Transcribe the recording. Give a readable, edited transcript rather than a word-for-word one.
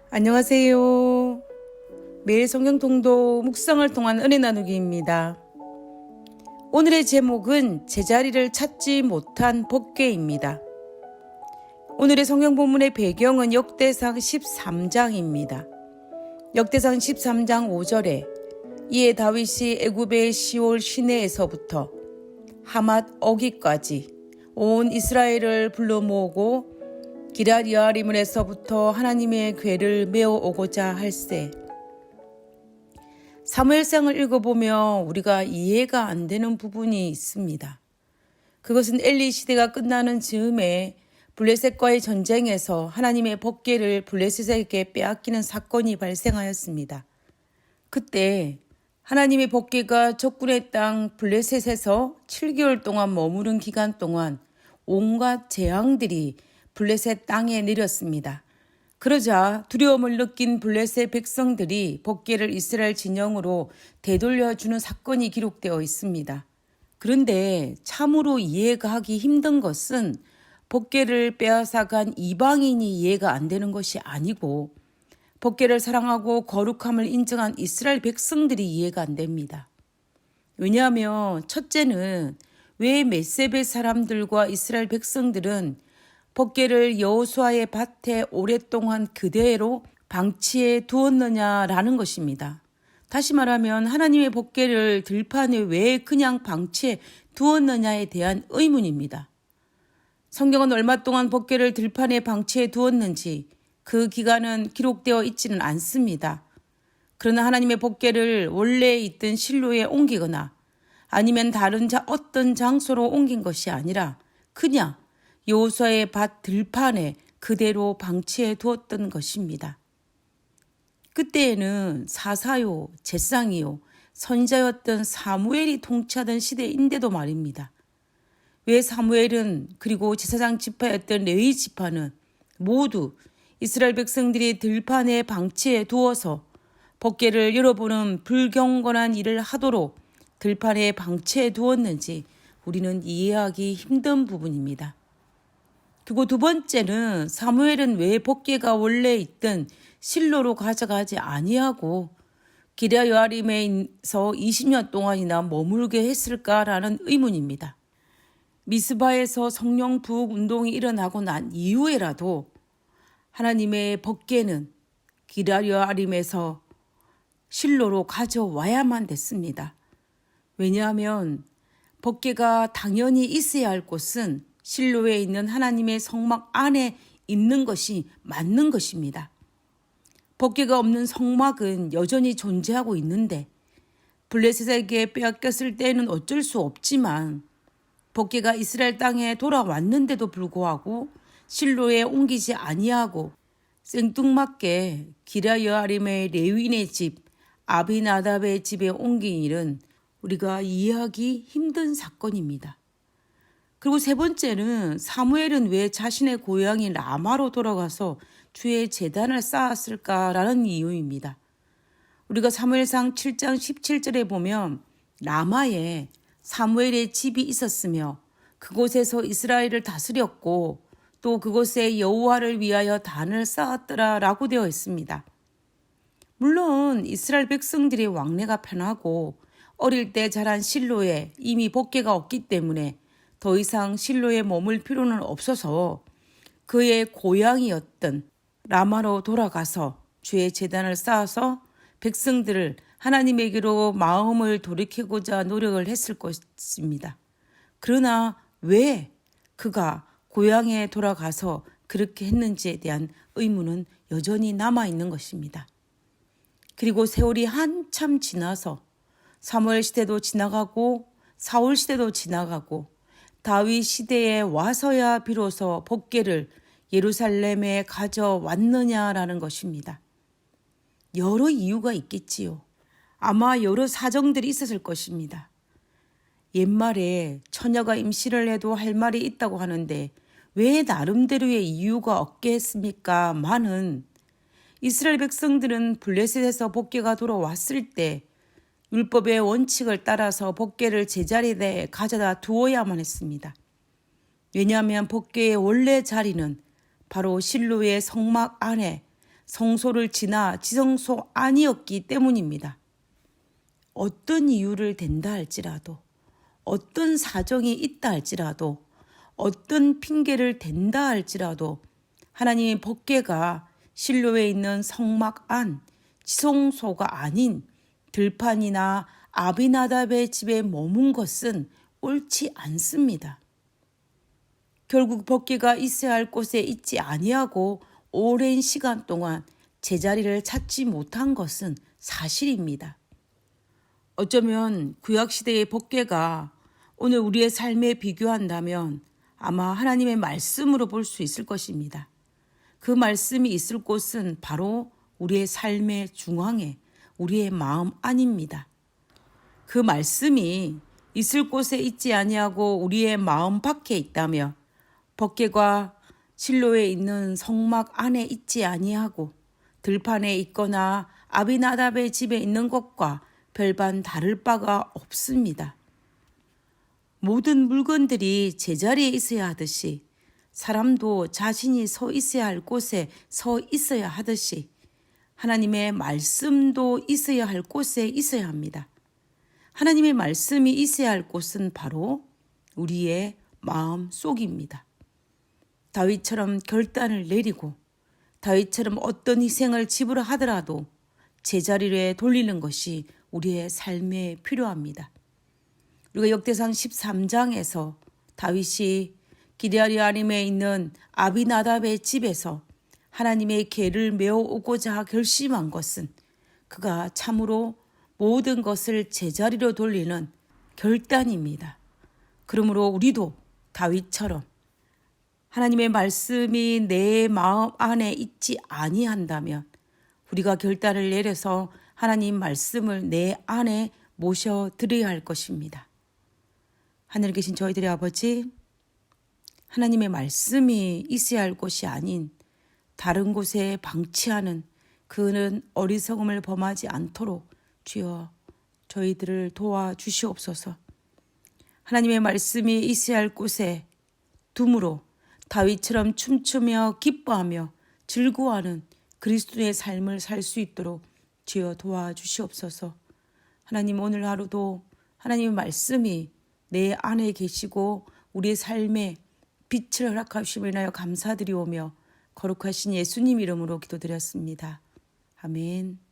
안녕하세요. 매일 성경 통독 묵상을 통한 은혜 나누기입니다. 오늘의 제목은 제자리를 찾지 못한 복개입니다. 오늘의 성경 본문의 배경은 역대상 13장입니다. 역대상 13장 5절에 이에 다윗이 애굽의 시올 시내에서부터 하맛 어기까지 온 이스라엘을 불러 모으고 기럇여아림에서부터 하나님의 궤를 메어 오고자 할세. 사무엘상을 읽어보면 우리가 이해가 안 되는 부분이 있습니다. 그것은 엘리 시대가 끝나는 즈음에 블레셋과의 전쟁에서 하나님의 법궤를 블레셋에게 빼앗기는 사건이 발생하였습니다. 그때 하나님의 법궤가 적군의 땅 블레셋에서 7개월 동안 머무른 기간 동안 온갖 재앙들이 블레셋 땅에 내렸습니다. 그러자 두려움을 느낀 블레셋 백성들이 법궤를 이스라엘 진영으로 되돌려주는 사건이 기록되어 있습니다. 그런데 참으로 이해가 하기 힘든 것은 법궤를 빼앗아간 이방인이 이해가 안 되는 것이 아니고 법궤를 사랑하고 거룩함을 인정한 이스라엘 백성들이 이해가 안 됩니다. 왜냐하면 첫째는 왜 벳세벳 사람들과 이스라엘 백성들은 법궤를 여호수아의 밭에 오랫동안 그대로 방치해 두었느냐라는 것입니다. 다시 말하면 하나님의 법궤를 들판에 왜 그냥 방치해 두었느냐에 대한 의문입니다. 성경은 얼마 동안 법궤를 들판에 방치해 두었는지 그 기간은 기록되어 있지는 않습니다. 그러나 하나님의 법궤를 원래 있던 실로에 옮기거나 아니면 다른 어떤 장소로 옮긴 것이 아니라 그냥 여호수아의 밭 들판에 그대로 방치해 두었던 것입니다. 그때에는 사사요, 제상이요, 선지자였던 사무엘이 통치하던 시대인데도 말입니다. 왜 사무엘은 그리고 제사장 지파였던 레위 지파는 모두 이스라엘 백성들이 들판에 방치해 두어서 법궤를 열어보는 불경건한 일을 하도록 들판에 방치해 두었는지 우리는 이해하기 힘든 부분입니다. 그리고 두 번째는 사무엘은 왜 법궤가 원래 있던 실로로 가져가지 아니하고 기럇여아림에서 20년 동안이나 머물게 했을까라는 의문입니다. 미스바에서 성령 부흥 운동이 일어나고 난 이후에라도 하나님의 법궤는 기럇여아림에서 실로로 가져와야만 됐습니다. 왜냐하면 법궤가 당연히 있어야 할 곳은 실로에 있는 하나님의 성막 안에 있는 것이 맞는 것입니다. 법궤가 없는 성막은 여전히 존재하고 있는데 블레셋에게 빼앗겼을 때는 어쩔 수 없지만 법궤가 이스라엘 땅에 돌아왔는데도 불구하고 실로에 옮기지 아니하고 생뚱맞게 기럇여아림의 레위인의 집 아비나답의 집에 옮긴 일은 우리가 이해하기 힘든 사건입니다. 그리고 세 번째는 사무엘은 왜 자신의 고향인 라마로 돌아가서 주의 제단을 쌓았을까라는 이유입니다. 우리가 사무엘상 7장 17절에 보면 라마에 사무엘의 집이 있었으며 그곳에서 이스라엘을 다스렸고 또 그곳에 여호와를 위하여 단을 쌓았더라라고 되어 있습니다. 물론 이스라엘 백성들의 왕래가 편하고 어릴 때 자란 실로에 이미 법궤가 없기 때문에 더 이상 실로에 머물 필요는 없어서 그의 고향이었던 라마로 돌아가서 주의 제단을 쌓아서 백성들을 하나님에게로 마음을 돌이키고자 노력을 했을 것입니다. 그러나 왜 그가 고향에 돌아가서 그렇게 했는지에 대한 의문은 여전히 남아있는 것입니다. 그리고 세월이 한참 지나서 사무엘 시대도 지나가고 사울 시대도 지나가고 다윗 시대에 와서야 비로소 법궤를 예루살렘에 가져왔느냐라는 것입니다. 여러 이유가 있겠지요. 아마 여러 사정들이 있었을 것입니다. 옛말에 처녀가 임신을 해도 할 말이 있다고 하는데 왜 나름대로의 이유가 없겠습니까? 많은 이스라엘 백성들은 블레셋에서 법궤가 돌아왔을 때 율법의 원칙을 따라서 법궤를 제자리에 가져다 두어야만 했습니다. 왜냐하면 법궤의 원래 자리는 바로 실로의 성막 안에 성소를 지나 지성소 안이었기 때문입니다. 어떤 이유를 댄다 할지라도, 어떤 사정이 있다 할지라도, 어떤 핑계를 댄다 할지라도 하나님의 법궤가 실로에 있는 성막 안, 지성소가 아닌 들판이나 아비나답의 집에 머문 것은 옳지 않습니다. 결국 법궤가 있어야 할 곳에 있지 아니하고 오랜 시간 동안 제자리를 찾지 못한 것은 사실입니다. 어쩌면 구약시대의 법궤가 오늘 우리의 삶에 비교한다면 아마 하나님의 말씀으로 볼 수 있을 것입니다. 그 말씀이 있을 곳은 바로 우리의 삶의 중앙에 우리의 마음 안입니다. 그 말씀이 있을 곳에 있지 아니하고 우리의 마음 밖에 있다면 법궤가 실로에 있는 성막 안에 있지 아니하고 들판에 있거나 아비나답의 집에 있는 것과 별반 다를 바가 없습니다. 모든 물건들이 제자리에 있어야 하듯이 사람도 자신이 서 있어야 할 곳에 서 있어야 하듯이 하나님의 말씀도 있어야 할 곳에 있어야 합니다. 하나님의 말씀이 있어야 할 곳은 바로 우리의 마음 속입니다. 다윗처럼 결단을 내리고 다윗처럼 어떤 희생을 지불하더라도 제자리에 돌리는 것이 우리의 삶에 필요합니다. 우리가 역대상 13장에서 다윗이 기럇리암에 있는 아비나답의 집에서 하나님의 궤를 메어오고자 결심한 것은 그가 참으로 모든 것을 제자리로 돌리는 결단입니다. 그러므로 우리도 다윗처럼 하나님의 말씀이 내 마음 안에 있지 아니한다면 우리가 결단을 내려서 하나님 말씀을 내 안에 모셔드려야 할 것입니다. 하늘에 계신 저희들의 아버지, 하나님의 말씀이 있어야 할 곳이 아닌 다른 곳에 방치하는 그는 어리석음을 범하지 않도록 주여 저희들을 도와주시옵소서. 하나님의 말씀이 있어야 할 곳에 둠으로 다윗처럼 춤추며 기뻐하며 즐거워하는 그리스도의 삶을 살 수 있도록 주여 도와주시옵소서. 하나님 오늘 하루도 하나님의 말씀이 내 안에 계시고 우리의 삶에 빛을 허락하심을 인하여 감사드리오며 거룩하신 예수님 이름으로 기도드렸습니다. 아멘.